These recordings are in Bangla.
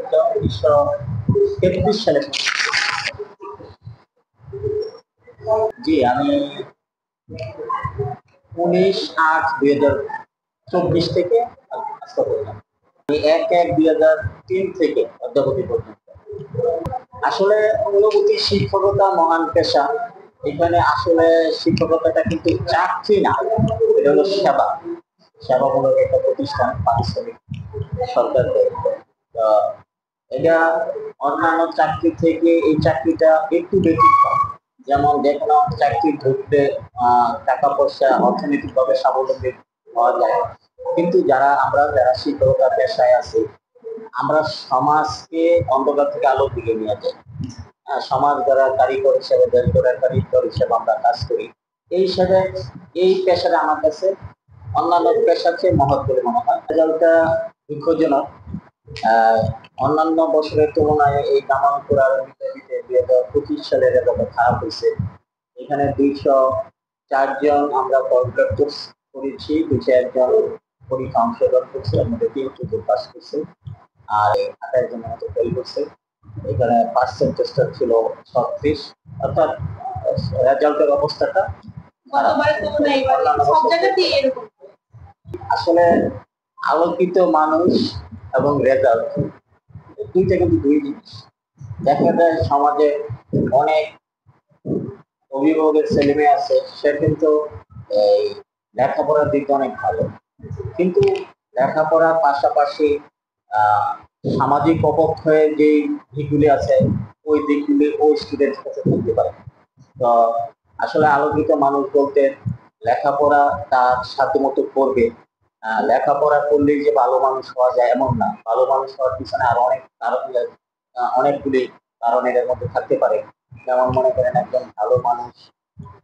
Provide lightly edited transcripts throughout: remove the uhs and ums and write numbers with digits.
1933 সালে। জি, আমি 19/8/2024 থেকে আজকে করলাম। আমি 1/1/2003 থেকে অধ্যাপতি পর্যন্ত। আসলে অনুভূতি শিক্ষকতা মহান পেশা। এখানে আসলে শিক্ষকতাটা কিন্তু চাকরি না, এটা হলো সেবা। সেবামূলক একটা প্রতিষ্ঠান, পারিশ্রমিক সরকার দেয়। তো এটা অন্যান্য চাকরি থেকে এই চাকরিটা একটু ব্যতিক্রম। যেমন যেকোনো চাকরি ঢুকতে টাকা পয়সা অর্থনৈতিকভাবে স্বাবলম্বী হওয়া যায়, কিন্তু যারা শিক্ষকতা পেশায় আছি, আমরা সমাজকে অন্ধকার থেকে আলোর দিকে নিয়ে যাই। সমাজ দ্বারা কারিগর হিসেবে, দেশ গড়ার কারিগর হিসেবে আমরা কাজ করি। এই হিসাবে এই পেশাটা আমার কাছে অন্যান্য পেশার চেয়ে মহৎ বলে মনে হয়। রেজাল্টটা দুঃখজনক। অন্যান্য বছরের তুলনায় এই নামাঙ্কুর আর বিদ্যাপীঠে 2025 সালের রেজাল্ট খারাপ হয়েছে। এখানে 204 জন আমরা কমপ্লিট করেছি, 201 জন পরীক্ষা অংশগ্রহণ করছে, এর মধ্যে 3 পাস করছে আর 28 জনের মতো ফেল করছে। এখানে পার্সেন্টেজটা ছিল 36, অর্থাৎ রেজাল্টের অবস্থাটা আসলে আলোকিত মানুষ এবং রেজাল্ট দুইটা কিন্তু দুই জিনিস। দেখা যায় সমাজে অনেক অভিভাবকের ছেলে মেয়ে আছে, সে কিন্তু এই লেখাপড়ার দিকে অনেক ভালো, কিন্তু লেখাপড়ার পাশাপাশি সামাজিক অপক্ষয়ের যে দিকগুলি আছে ওই দিকগুলি ওই স্টুডেন্টের কাছে থাকতে পারে। তো আসলে আলোকিত মানুষ বলতে লেখাপড়া তার সাধ্যমতো করবে, লেখাপড়া করলেই যে ভালো মানুষ হওয়া যায় এমন না। ভালো মানুষ হওয়ার পিছনে আরো অনেকগুলি কারণ এর মধ্যে থাকতে পারে। যেমন মনে করেন, একজন ভালো মানুষ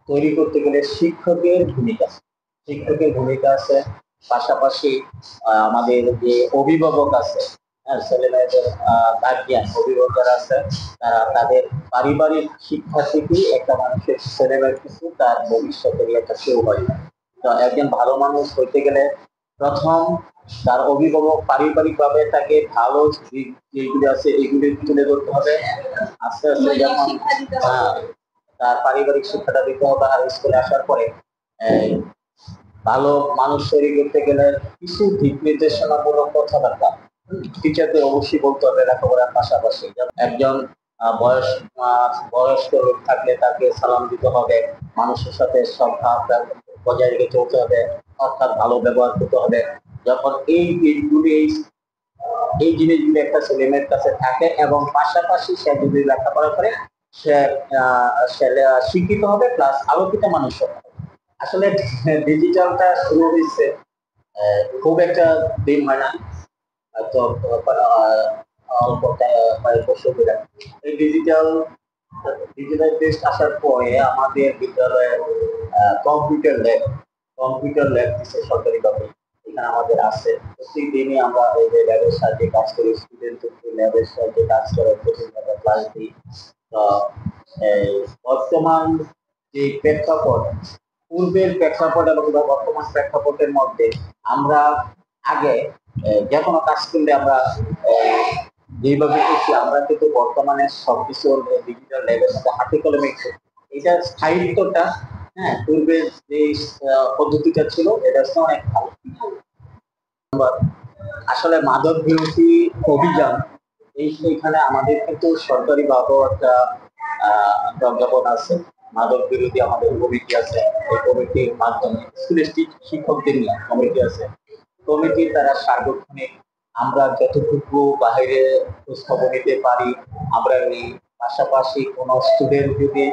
তৈরি করতে গেলে শিক্ষকের ভূমিকা আছে, পাশাপাশি আমাদের যে অভিভাবক আছে, ছেলে মেয়েদের গার্জিয়ান অভিভাবক যারা আছে, তারা তাদের পারিবারিক শিক্ষা থেকে একটা মানুষের ছেলে মেয়ের কিছু তার ভবিষ্যতের একটা কেউ হয়। তো একজন ভালো মানুষ হইতে গেলে প্রথম তার অভিভাবক পারিবারিক ভাবে তাকে ভালো যেগুলি আছে এগুলি তুলে ধরতে হবে। আস্তে আস্তে যখন তার পারিবারিক শিক্ষাটা দিতে হবে, আর স্কুলে আসার পরে ভালো মানুষ তৈরি করতে গেলে কিছু দিক নির্দেশনামূলক কথাবার্তা টিচারদের অবশ্যই বলতে হবে লেখাপড়ার পাশাপাশি। একজন বয়স্ক লোক থাকলে তাকে সালাম দিতে হবে, মানুষের সাথে সদ্ভাব বজায় রেখে চলতে হবে, অর্থাৎ ভালো ব্যবহার করতে হবে। যখন এই জিনিসগুলি একটা ছেলে মেয়ের কাছে থাকে এবং পাশাপাশি সে যদি লেখাপড়া করে, সে শিক্ষিত হবে প্লাস আলোকিত মানুষ হবে। আসলে ডিজিটালটা শুরু হয়েছে খুব একটা দিন হয় না, হয়তো অল্প কয়েক বছর ধরে। এই ডিজিটাল টেস্ট আসার পরে আমাদের বিদ্যালয়ে কম্পিউটার ল্যাব দিচ্ছে সরকারিভাবে। এখানে আমাদের আছে, প্রতিদিনই আমরা এই যে ল্যাবের সাহায্যে কাজ করি, স্টুডেন্ট ল্যাবের সাহায্যে কাজ করে, প্রতিদিন ক্লাস দিই। তো বর্তমান যে প্রেক্ষাপট, পূর্বের প্রেক্ষাপট এবং বর্তমান প্রেক্ষাপটের মধ্যে আমরা আগে যে কোনো কাজ করলে আমরা যেভাবে করছি, আমরা কিন্তু বর্তমানে সবকিছু ডিজিটাল ল্যাবের সাথে হাতে কলমে এটা স্থায়িত্বটা পূর্বের যে পদ্ধতিটা ছিল এটা অনেক ভালো। আসলে মাদক বিরোধী অভিযান এইখানে আমাদের কিন্তু সরকারি ভাবেও একটা প্রজ্ঞাপন আছে, মাদক বিরোধী আমাদের কমিটি আছে। এই কমিটির মাধ্যমে স্কুলের শিক্ষকদের নিয়ে কমিটি আছে, কমিটির দ্বারা সার্বক্ষণিক আমরা যতটুকু বাইরে খোঁজখবর নিতে পারি আমরা নিই। পাশাপাশি কোন স্টুডেন্ট যদি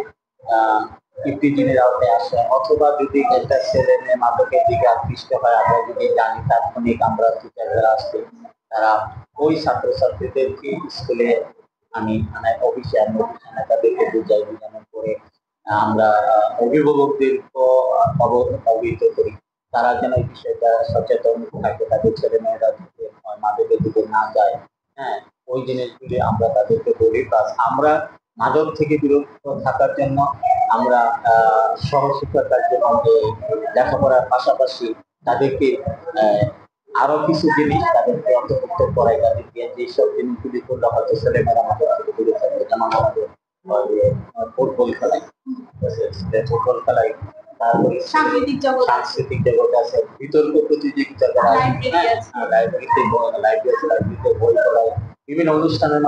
ইফতিজিনের আওতায় আসে অথবা যদি একটা ছেলে মেয়ে মাদকের দিকে আকৃষ্ট হয়, আমরা যদি জানি তাৎক্ষণিক আমরা টিচার যারা আসছে তারা ওই ছাত্রছাত্রীদেরকে স্কুলে আমি অফিসে তাদেরকে বুঝানোর পরে আমরা অভিভাবকদেরকে অবহিত করি, তারা যেন এই বিষয়টা সচেতন থাকে, তাদের ছেলে মেয়েরা মাদকের দিকে না যায়। ওই জিনিসগুলি আমরা তাদেরকে বলি। প্লাস আমরা মাদক থেকে বিরত থাকার জন্য আমরা সহশিক্ষার কার্যক্রম লেখাপড়ার পাশাপাশি তাদেরকে আরো কিছু জিনিস তাদেরকে অন্তর্ভুক্ত করাই, তাদেরকে যেসব জিনিসগুলি করলে হয়তো ছেলেমেয়েরা আমাদের থেকে দূরে থাকবে, যেমন আমাদের ওই যে ফুটবল খেলায়, ফুটবল খেলায়, তারপরে সাংস্কৃতিক জগৎ আছে, বিতর্ক প্রতিযোগিতা করা, লাইব্রেরিতে বই পড়ায়, বিভিন্ন অনুষ্ঠানের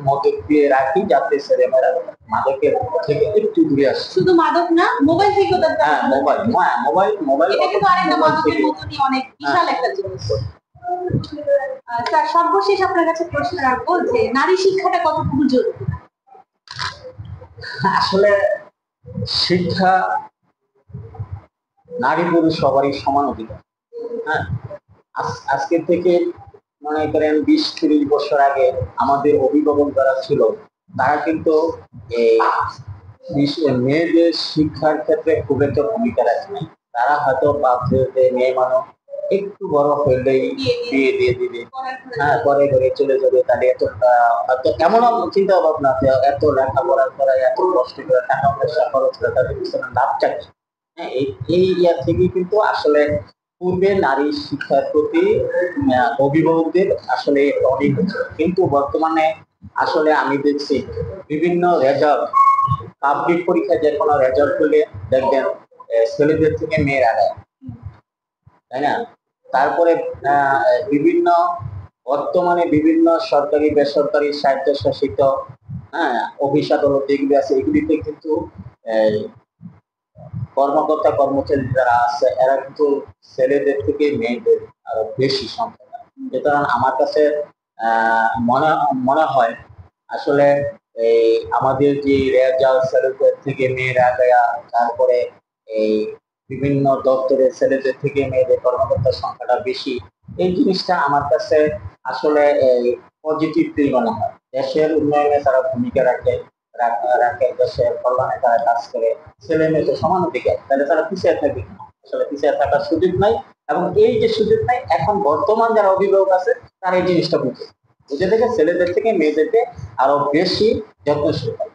মধ্যে দিয়ে রাখি যাতে ছেলেমেয়েরা মাদকের থেকে একটু দূরে আসে। শুধু মাদক না, মোবাইল থেকে মোবাইল এটা কিন্তু আরেকটা মাদকের মতনই অনেক বিশাল একটা জিনিস। স্যার, সর্বশেষ আপনার কাছে প্রশ্ন রাখবো যে নারী শিক্ষাটা কতটুকু জরুরি? আসলে শিক্ষা নারী পুরুষ সবারই সমান অধিকার। হ্যাঁ, আজকে থেকে মনে করেন 20-30 বছর আগে আমাদের অভিভাবক যারা ছিল তারা কিন্তু এই মেয়েদের শিক্ষার ক্ষেত্রে খুব একটা ভূমিকা রাখে নাই। তারা হয়তো ভাবছে যে মেয়ে মানুষ একটু বড় হইলেই বিয়ে দিয়ে দিবে, হ্যাঁ, পরে ঘরে চলে যাবে, তাহলে হয়তো এমন চিন্তা ভাবনা, এত লেখাপড়া করা, এত কষ্ট করে টাকা পয়সা খরচ করে তাদের পিছনে লাভ চাচ্ছে। হ্যাঁ, এই ইয়ার থেকে কিন্তু আসলে পূর্বে নারী শিক্ষার প্রতি অভিভাবকদের আসলে অনেক হচ্ছে, কিন্তু বর্তমানে আসলে আমি দেখছি বিভিন্ন রেজাল্ট, পাবলিক পরীক্ষায় যে কোনো রেজাল্ট হলে দেখবেন ছেলেদের থেকে মেয়েরা দেয়, তাই না? তারপরে বর্তমানে বিভিন্ন সরকারি বেসরকারি স্বায়ত্তশাসিত অফিস আদালত যেগুলি আছে এগুলিতে কিন্তু কর্মকর্তা কর্মচারী যারা আছে এরা কিন্তু ছেলেদের থেকে মেয়েদের আরো বেশি সংখ্যা। সুতরাং আমার কাছে মনে হয় আসলে এই আমাদের যে রেজাল্ট ছেলেদের থেকে মেয়েরা দেয়া, তারপরে এই বিভিন্ন দপ্তরে ছেলেদের থেকে মেয়েদের কর্মকর্তার সংখ্যাটা বেশি, এই জিনিসটা আমার কাছে আসলে পজিটিভ ফিল মনে হয়। দেশের উন্নয়নে তারা ভূমিকা রাখে, দেশের কল্যাণে তারা কাজ করে, ছেলে মেয়ে তো সমান অধিকার, তাহলে তারা পিছিয়ে থাকবে না। আসলে পিছিয়ে থাকার সুযোগ নাই, এবং এই যে সুযোগ নাই এখন বর্তমান যারা অভিভাবক আছে তারা এই জিনিসটা বুঝে দেখে ছেলেদের থেকে মেয়েদেরকে আরো বেশি যত্নশীল হয়।